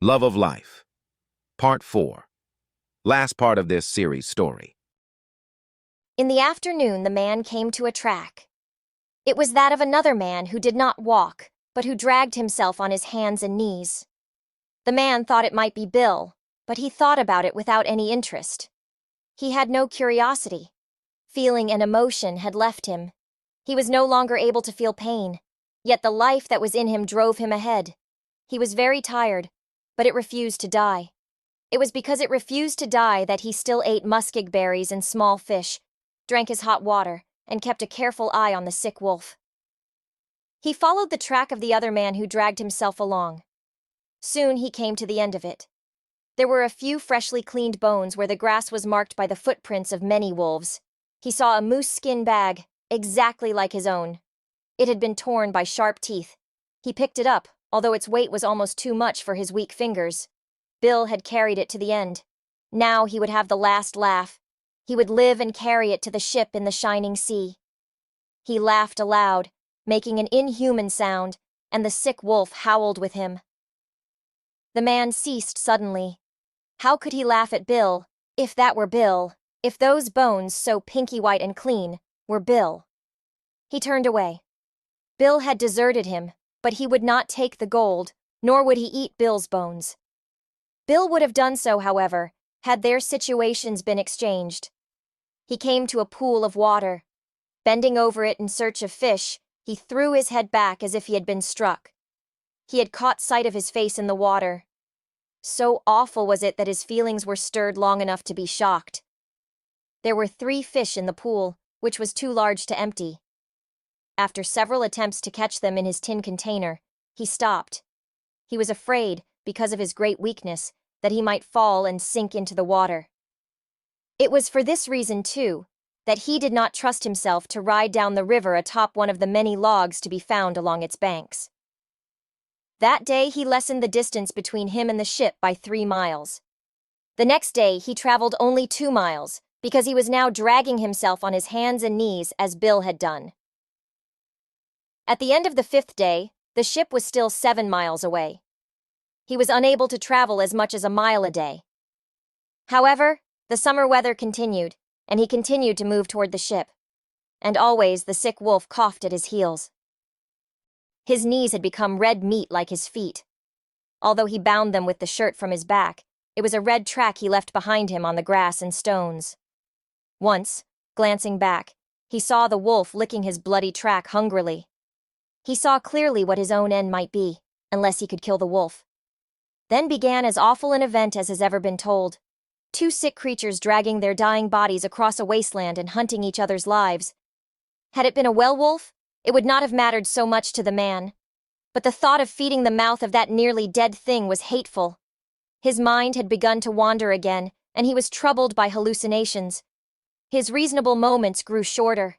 Love of Life, Part 4. Last part of this series story. In the afternoon, the man came to a track. It was that of another man who did not walk, but who dragged himself on his hands and knees. The man thought it might be Bill, but he thought about it without any interest. He had no curiosity. Feeling and emotion had left him. He was no longer able to feel pain, yet the life that was in him drove him ahead. He was very tired, but it refused to die. It was because it refused to die that he still ate muskeg berries and small fish, drank his hot water, and kept a careful eye on the sick wolf. He followed the track of the other man who dragged himself along. Soon he came to the end of it. There were a few freshly cleaned bones where the grass was marked by the footprints of many wolves. He saw a moose skin bag, exactly like his own. It had been torn by sharp teeth. He picked it up, although its weight was almost too much for his weak fingers. Bill had carried it to the end. Now he would have the last laugh. He would live and carry it to the ship in the shining sea. He laughed aloud, making an inhuman sound, and the sick wolf howled with him. The man ceased suddenly. How could he laugh at Bill, if that were Bill, if those bones, so pinky white and clean, were Bill? He turned away. Bill had deserted him, but he would not take the gold, nor would he eat Bill's bones. Bill would have done so, however, had their situations been exchanged. He came to a pool of water. Bending over it in search of fish, he threw his head back as if he had been struck. He had caught sight of his face in the water. So awful was it that his feelings were stirred long enough to be shocked. There were 3 fish in the pool, which was too large to empty. After several attempts to catch them in his tin container, he stopped. He was afraid, because of his great weakness, that he might fall and sink into the water. It was for this reason, too, that he did not trust himself to ride down the river atop one of the many logs to be found along its banks. That day he lessened the distance between him and the ship by 3 miles. The next day he traveled only 2 miles, because he was now dragging himself on his hands and knees as Bill had done. At the end of the 5th day, the ship was still 7 miles away. He was unable to travel as much as a mile a day. However, the summer weather continued, and he continued to move toward the ship. And always the sick wolf coughed at his heels. His knees had become red meat like his feet. Although he bound them with the shirt from his back, it was a red track he left behind him on the grass and stones. Once, glancing back, he saw the wolf licking his bloody track hungrily. He saw clearly what his own end might be, unless he could kill the wolf. Then began as awful an event as has ever been told. 2 sick creatures dragging their dying bodies across a wasteland and hunting each other's lives. Had it been a werewolf, it would not have mattered so much to the man. But the thought of feeding the mouth of that nearly dead thing was hateful. His mind had begun to wander again, and he was troubled by hallucinations. His reasonable moments grew shorter.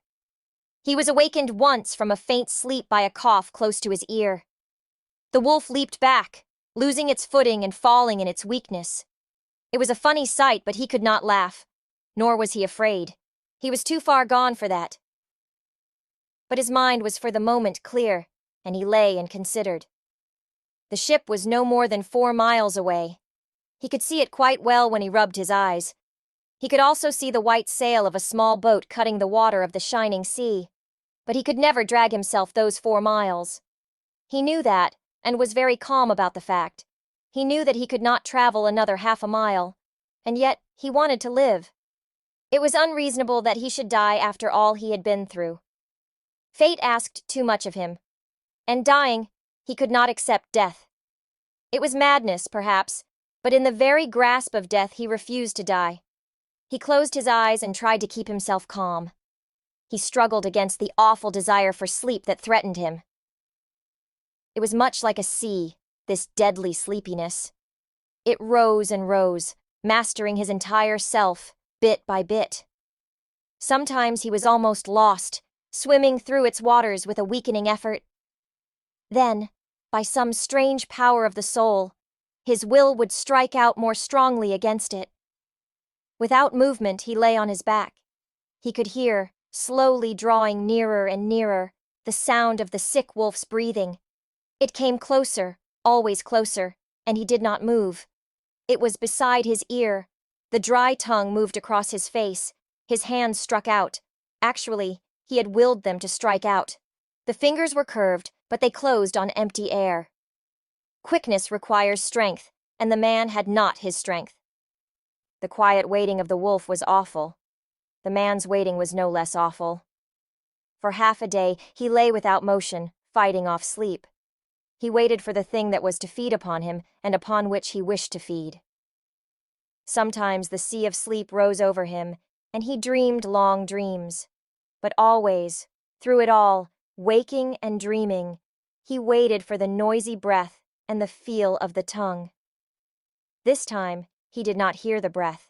He was awakened once from a faint sleep by a cough close to his ear. The wolf leaped back, losing its footing and falling in its weakness. It was a funny sight, but he could not laugh. Nor was he afraid. He was too far gone for that. But his mind was for the moment clear, and he lay and considered. The ship was no more than 4 miles away. He could see it quite well when he rubbed his eyes. He could also see the white sail of a small boat cutting the water of the shining sea. But he could never drag himself those 4 miles. He knew that, and was very calm about the fact. He knew that he could not travel another half a mile, and yet he wanted to live. It was unreasonable that he should die after all he had been through. Fate asked too much of him, and dying, he could not accept death. It was madness, perhaps, but in the very grasp of death he refused to die. He closed his eyes and tried to keep himself calm. He struggled against the awful desire for sleep that threatened him. It was much like a sea, this deadly sleepiness. It rose and rose, mastering his entire self, bit by bit. Sometimes he was almost lost, swimming through its waters with a weakening effort. Then, by some strange power of the soul, his will would strike out more strongly against it. Without movement, he lay on his back. He could hear, slowly drawing nearer and nearer, the sound of the sick wolf's breathing. It came closer, always closer, and he did not move. It was beside his ear. The dry tongue moved across his face. His hands struck out. Actually, he had willed them to strike out. The fingers were curved, but they closed on empty air. Quickness requires strength, and the man had not his strength. The quiet waiting of the wolf was awful. The man's waiting was no less awful. For half a day, he lay without motion, fighting off sleep. He waited for the thing that was to feed upon him and upon which he wished to feed. Sometimes the sea of sleep rose over him, and he dreamed long dreams. But always, through it all, waking and dreaming, he waited for the noisy breath and the feel of the tongue. This time, he did not hear the breath.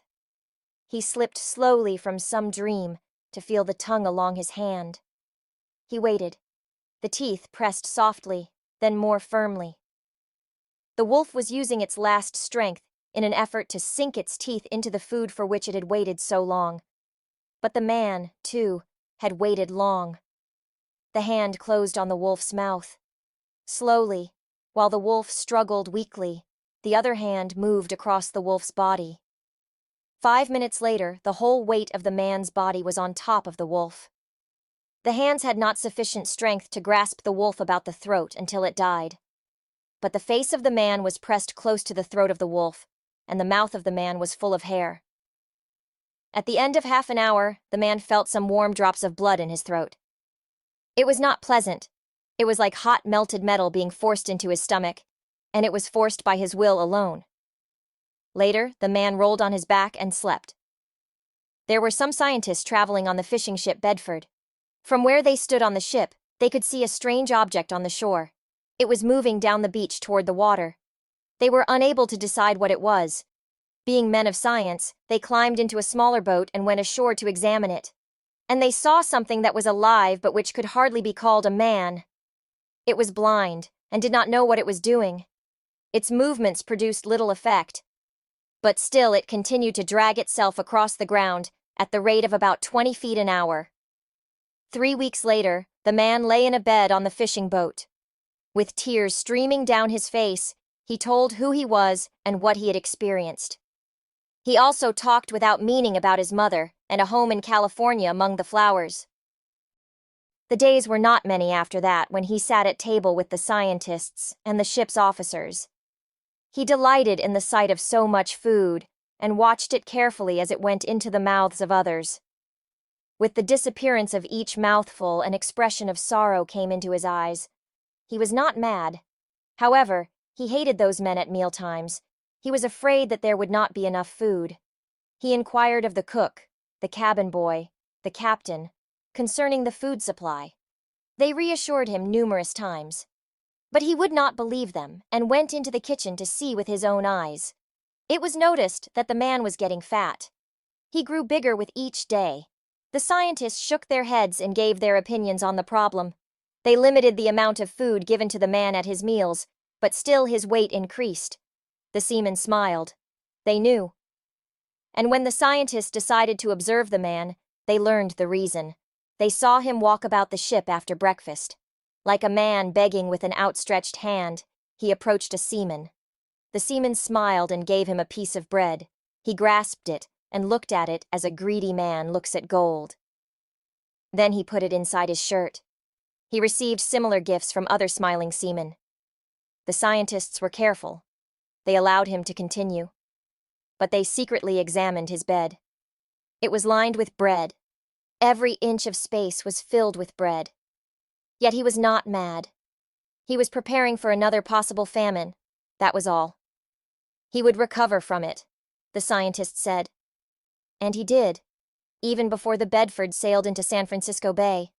He slipped slowly from some dream to feel the tongue along his hand. He waited. The teeth pressed softly, then more firmly. The wolf was using its last strength in an effort to sink its teeth into the food for which it had waited so long. But the man, too, had waited long. The hand closed on the wolf's mouth. Slowly, while the wolf struggled weakly, the other hand moved across the wolf's body. 5 minutes later, the whole weight of the man's body was on top of the wolf. The hands had not sufficient strength to grasp the wolf about the throat until it died. But the face of the man was pressed close to the throat of the wolf, and the mouth of the man was full of hair. At the end of half an hour, the man felt some warm drops of blood in his throat. It was not pleasant. It was like hot melted metal being forced into his stomach, and it was forced by his will alone. Later, the man rolled on his back and slept. There were some scientists traveling on the fishing ship Bedford. From where they stood on the ship, they could see a strange object on the shore. It was moving down the beach toward the water. They were unable to decide what it was. Being men of science, they climbed into a smaller boat and went ashore to examine it. And they saw something that was alive but which could hardly be called a man. It was blind and did not know what it was doing. Its movements produced little effect. But still it continued to drag itself across the ground at the rate of about 20 feet an hour. 3 weeks later, the man lay in a bed on the fishing boat. With tears streaming down his face, he told who he was and what he had experienced. He also talked without meaning about his mother and a home in California among the flowers. The days were not many after that when he sat at table with the scientists and the ship's officers. He delighted in the sight of so much food and watched it carefully as it went into the mouths of others. With the disappearance of each mouthful, an expression of sorrow came into his eyes. He was not mad. However, he hated those men at mealtimes. He was afraid that there would not be enough food. He inquired of the cook, the cabin boy, the captain, concerning the food supply. They reassured him numerous times. But he would not believe them and went into the kitchen to see with his own eyes. It was noticed that the man was getting fat. He grew bigger with each day. The scientists shook their heads and gave their opinions on the problem. They limited the amount of food given to the man at his meals, but still his weight increased. The seamen smiled. They knew. And when the scientists decided to observe the man, they learned the reason. They saw him walk about the ship after breakfast. Like a man begging with an outstretched hand, he approached a seaman. The seaman smiled and gave him a piece of bread. He grasped it and looked at it as a greedy man looks at gold. Then he put it inside his shirt. He received similar gifts from other smiling seamen. The scientists were careful. They allowed him to continue. But they secretly examined his bed. It was lined with bread. Every inch of space was filled with bread. Yet he was not mad. He was preparing for another possible famine. That was all. He would recover from it, the scientists said. And he did, even before the Bedford sailed into San Francisco Bay.